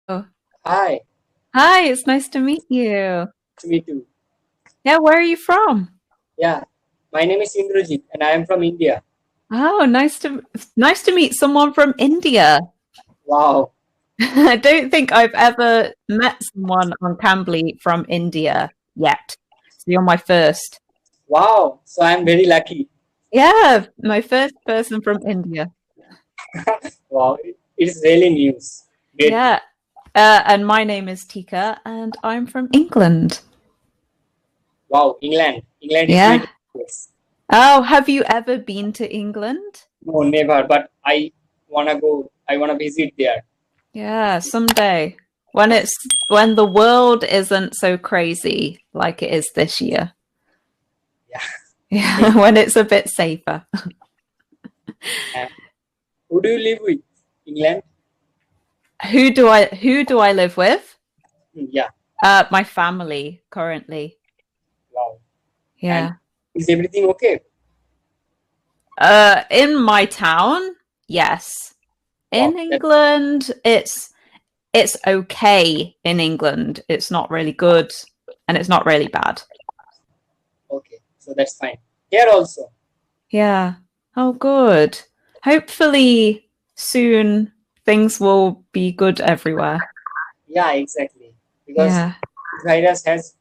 Oh, Hi, hi, it's nice to meet you. to me too. Yeah, where are you from? Yeah, my name is Indrajit and I am from India. Oh, nice to meet someone from India. Wow, I don't think I've ever met someone on Cambly from India yet. So you're my first. wow. So I am very lucky. Yeah, my first person from India. Wow, it's really news. Great news. Yeah. And my name is Tika and I'm from England. Wow, England. England is my Yeah. dream place. Oh, have you ever been to England? No, never. But I wanna go. I wanna visit there. Yeah, someday. When the world isn't so crazy like it is this year. Yeah. Yeah, when it's a bit safer. And who do you live with? England. Who do I live with? Yeah. My family currently. Wow. And Yeah. is everything okay? In my town, yes. In Wow. That's England, it's okay in England. It's not really good and it's not really bad. okay. So that's fine. Here also. Yeah. Oh, good. Hopefully soon things will be good everywhere. Yeah, exactly. Because Yeah. this virus has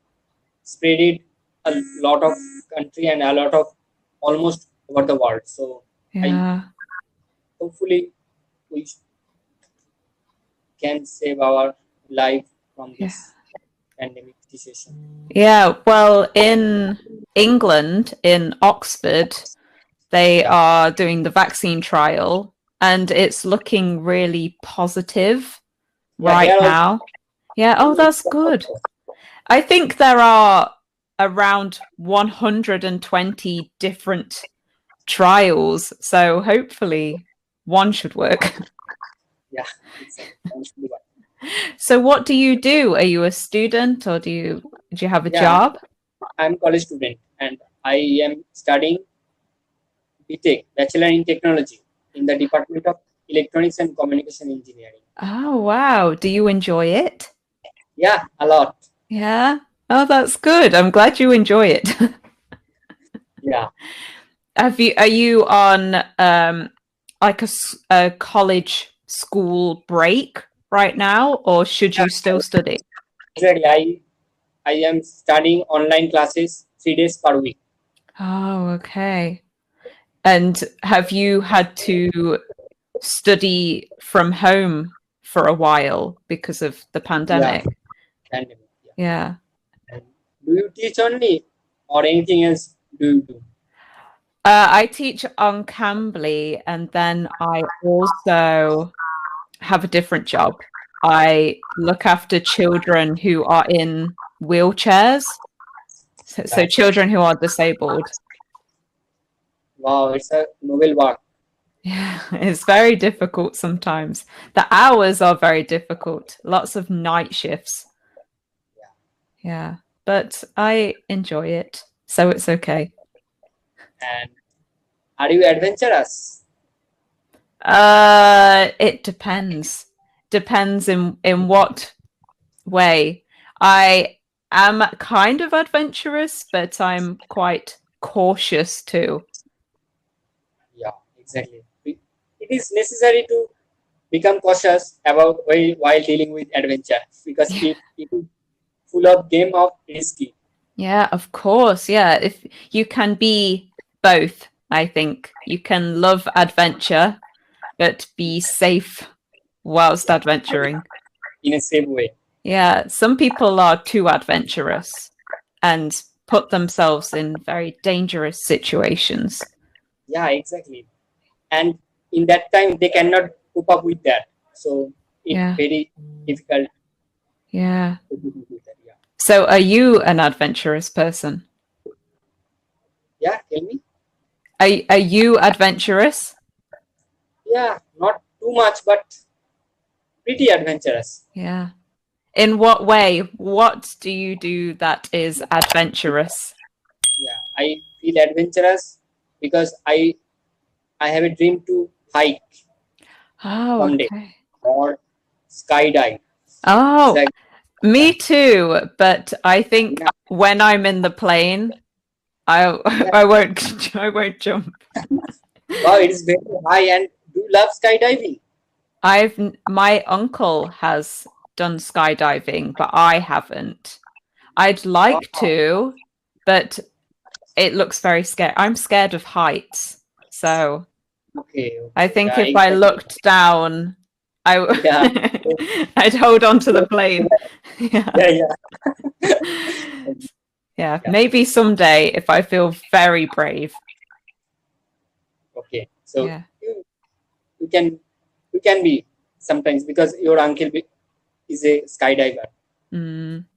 spread it a lot of country and a lot of almost over the world. So I Yeah. hopefully we can save our life from Yeah. this pandemic situation. Yeah. Well, in England, in Oxford, they Yeah, are doing the vaccine trial and it's looking really positive yeah. right Here also now. Yeah. in Oh, that's India good. also. I think there are around 120 different trials. So hopefully one should work. Yeah, exactly. Thanks to the- So what do you do? Are you a student or do you have a Yeah, job? I'm college student and I am studying BTech, Bachelor in Technology, in the Department of Electronics and Communication Engineering. Oh wow. Do you enjoy it? Yeah, a lot. Yeah. Oh, that's good. I'm glad you enjoy it. Yeah, Are you on like a college school break right now or should yeah, you still study? exactly. I am studying online classes 3 days per week. Oh, okay. And have you had to study from home for a while because of the Yeah, pandemic? pandemic. Yeah. Yeah. And do you teach only or anything else do you do? I teach on Cambly and then I also have a different job. I look after children who are in wheelchairs, so Yeah. children who are disabled. Wow, it's a novel work. Yeah, it's very difficult sometimes. The hours are very difficult, lots of night shifts. Yeah. Yeah, but I enjoy it, so it's okay. And are you adventurous? It depends. Depends in what way. I am kind of adventurous, but I'm quite cautious too. Yeah, exactly. It is necessary to become cautious about while dealing with adventure because it is full of game of risky. Yeah, of course. Yeah, if you can be both, I think you can love adventure, but be safe whilst Yeah, adventuring. in a safe way. Yeah, some people are too adventurous and put themselves in very dangerous situations. Yeah, exactly. And in that time they cannot cope up with that. So it's Yeah, very difficult yeah. to cope up with that. Yeah. So, are you an adventurous person? Yeah, tell me. Are you adventurous? Yeah, not too much, but pretty adventurous. Yeah. In what way? What do you do that is adventurous? Yeah, I feel adventurous because I have a dream to hike Oh, someday okay. or skydive. Oh, Exactly. me Yeah. too. But I think Yeah. when I'm in the plane, I Yeah. I won't I won't jump. Wow, it is very high. And do you love skydiving? My uncle has done skydiving, but I haven't. I'd like Wow. to, but it looks very scary. I'm scared of heights. So Okay. I Okay. think Yeah. if I Exactly. looked down, Yeah. I'd hold on to the plane. Yeah. Yeah. Yeah. Yeah. Yeah. Maybe someday if I feel very brave. Okay. So Yeah. you can you can be sometimes because your uncle is a skydiver.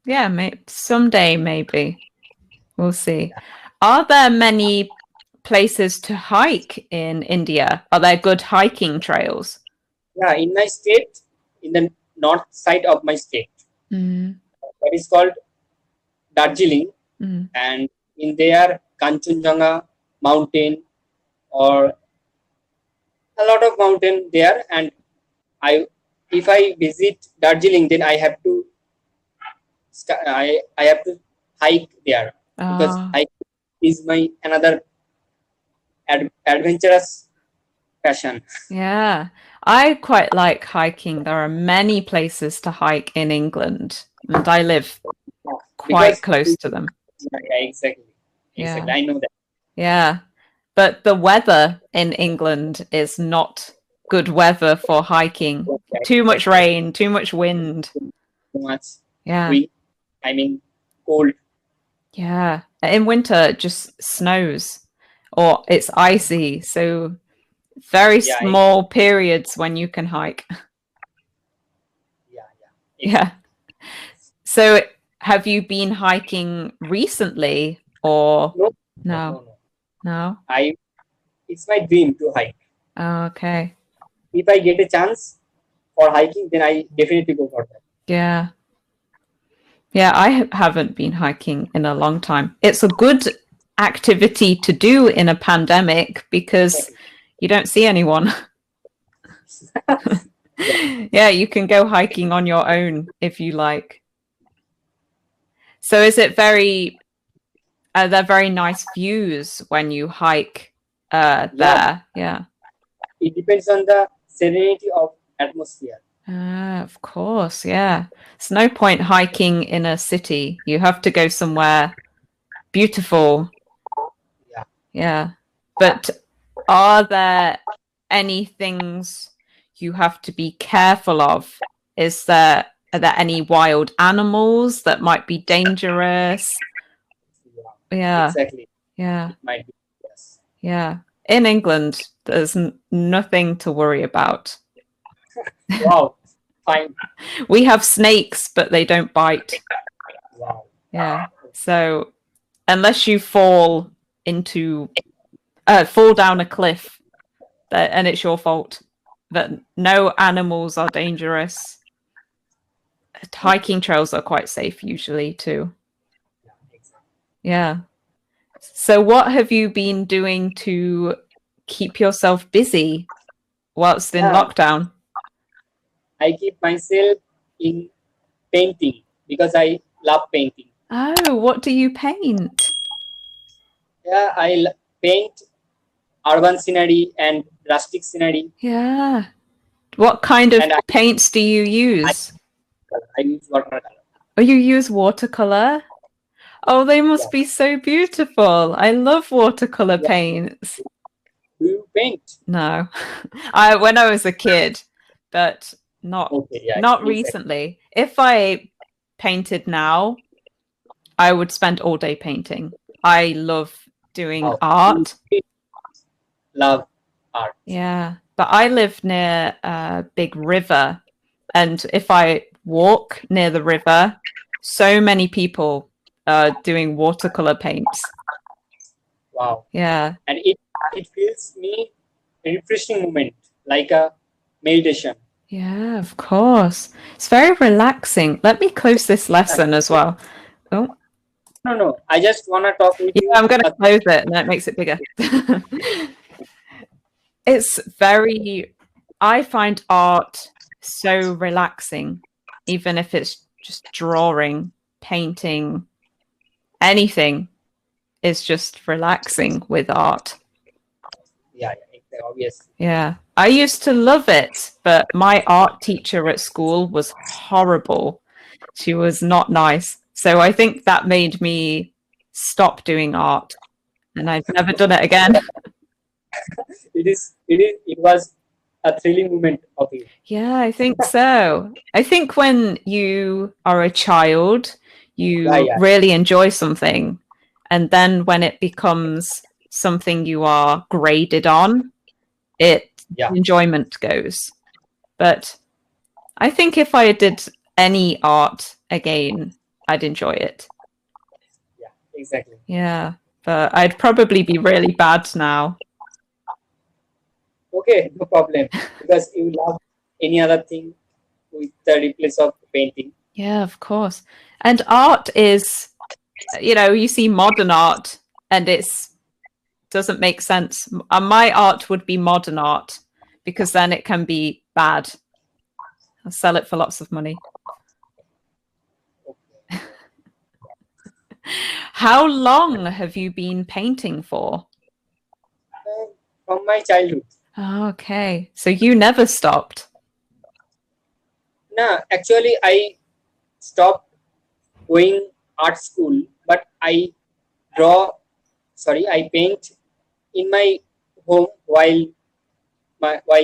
Yeah, someday maybe. We'll see. Are there many places to hike in India? Are there good hiking trails? Yeah, in my state, in the north side of my state, Mm, that is called Darjeeling, mm. and in there Kanchenjunga mountain or a lot of mountain there, and I if I visit Darjeeling, then I have to hike there because Ah, hike is my another adventurous passion. yeah. I quite like hiking. There are many places to hike in England, and I live quite Because close to them. yeah, exactly, Yeah. I know that. Yeah. But the weather in England is not good weather for hiking. Yeah, Too much exactly. rain, too much wind. So much Yeah. we I mean cold. Yeah. In winter, it just snows or it's icy. So very Yeah, small periods when you can hike. yeah, Yeah. exactly. So have you been hiking recently or No, no, no, no? no. No? I It's my dream to hike. Oh, okay. If I get a chance for hiking, then I definitely go for that. Yeah. Yeah, I haven't been hiking in a long time. It's a good activity to do in a pandemic because Exactly. you don't see anyone. Yeah, Yeah, you can go hiking on your own if you like. So is it are there very nice views when you hike yeah. there? Yeah. It depends on the serenity of atmosphere. Of course, yeah. It's no point hiking in a city. You have to go somewhere beautiful. Yeah, Yeah. But are there any things you have to be careful of? Are there any wild animals that might be dangerous? yeah, Yeah, exactly. yeah, It might be yes. yeah. In England, there's nothing to worry about. Wow, fine. We have snakes, but they don't bite. Wow. Yeah. So unless you into fall down a cliff, and it's your fault. But no animals are dangerous. Okay. Hiking trails are quite safe usually too. Yeah, exactly. Yeah. So what have you been doing to keep yourself busy whilst in Yeah, lockdown? I keep myself in painting because I love painting. Oh, what do you paint? Yeah, paint urban scenery and rustic scenery, Yeah. What kind of and paints do you I, use? I use watercolor. Oh, you use watercolor? Oh, they Yeah. must be so beautiful. I love watercolor Yeah. paints. Do you paint? No. I when I was a kid, but Okay, yeah, not exactly. recently. If I painted now, I would spend all day painting. I love doing Wow. You art. love art. Yeah. But I live near a big river, and if I walk near the river, so many people are doing watercolor paints. Wow. Yeah. And it feels me a refreshing moment, like a meditation. Yeah, of course. It's very relaxing. Let me close this lesson as well. Oh, No, no. I just wanna talk with yeah, you. I'm going to close it and that makes it bigger. It's very, I find art so relaxing. even if it's just drawing, painting, anything is just relaxing with art. Yeah, obviously. Yeah. I used to love it, but my art teacher at school was horrible. She was not nice. So I think that made me stop doing art, and I've never done it again. It was a thrilling moment of you. Yeah, I think so. I think when you are a child, you Yeah. really enjoy something. And then when it becomes something you are graded on, enjoyment goes. But I think if I did any art again, I'd enjoy it. Yeah, exactly. Yeah, but I'd probably be really bad now. Okay, no problem. Because you love any other thing with the replace of painting. Yeah, of course. And art is, you see modern art and it's doesn't make sense. My art would be modern art because then it can be bad. I'll sell it for lots of money. How long have you been painting for? From my childhood. Okay, so you never stopped. No, actually I stopped going art school, but I paint in my home while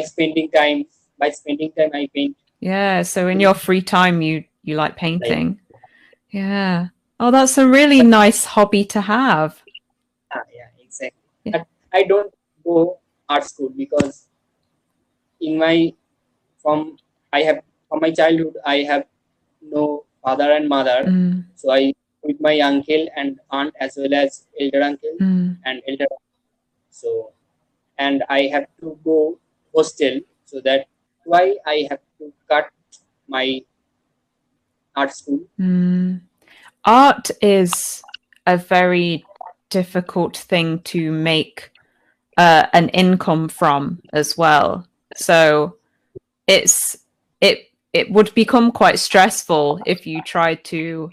spending time. By spending time, I paint. Yeah, so in your free time, you like painting. Yeah. Oh, that's a really nice hobby to have. Yeah, exactly. Yeah. But I don't go art school because from my childhood I have no father and mother, so I with my uncle and aunt as well as elder uncle and elder. So, and I have to go hostel, so that why I have to cut my art school. Art is a very difficult thing to make an income from as well. So it would become quite stressful if you tried to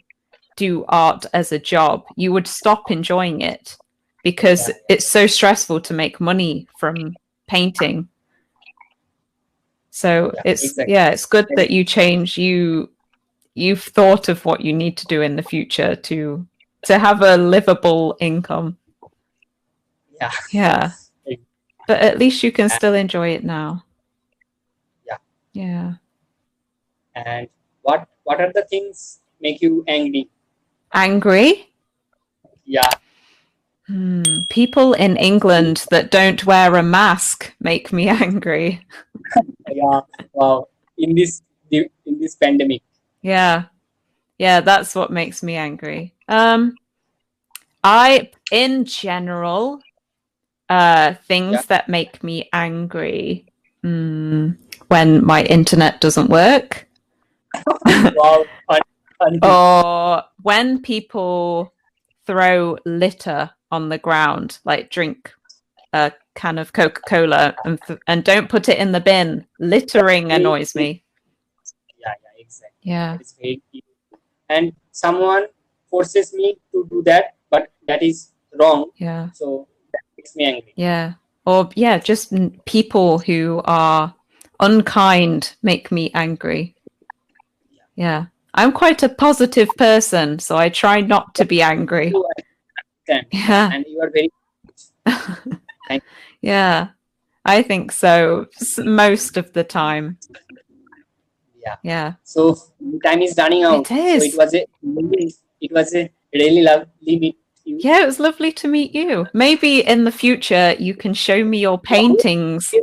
do art as a job. You would stop enjoying it because it's so stressful to make money from painting. So it's good that you change. You've thought of what you need to do in the future to have a livable income. Yeah. But at least you can still enjoy it now. Yeah. And what are the things make you angry? Angry? Yeah. People in England that don't wear a mask make me angry. Yeah. Wow. In this pandemic. Yeah, that's what makes me angry. In general, things that make me angry when my internet doesn't work. Wow. Or when people throw litter on the ground, like drink a can of Coca-Cola and don't put it in the bin. Littering annoys me. Yeah, exactly. Yeah. That is very cute. And someone forces me to do that, but that is wrong. Yeah. So that makes me angry. Yeah. Or just people who are unkind make me angry. Yeah. I'm quite a positive person, so I try not to be angry. Yeah. And you are very yeah, I think so. Most of the time. Yeah. So time is running out. It is. So it was a really lovely meet you. Yeah, it was lovely to meet you. Maybe in the future you can show me your paintings.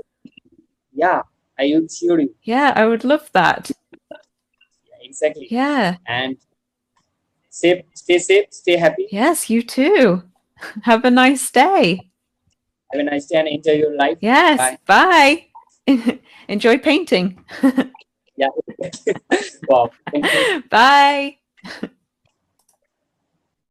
Yeah, I would show you. Yeah, I would love that. Yeah, exactly. Yeah. And stay safe, stay happy. Yes, you too. Have a nice day. Have a nice day and enjoy your life. Yes, bye. Enjoy painting. Yeah. Wow. Thank you. Bye.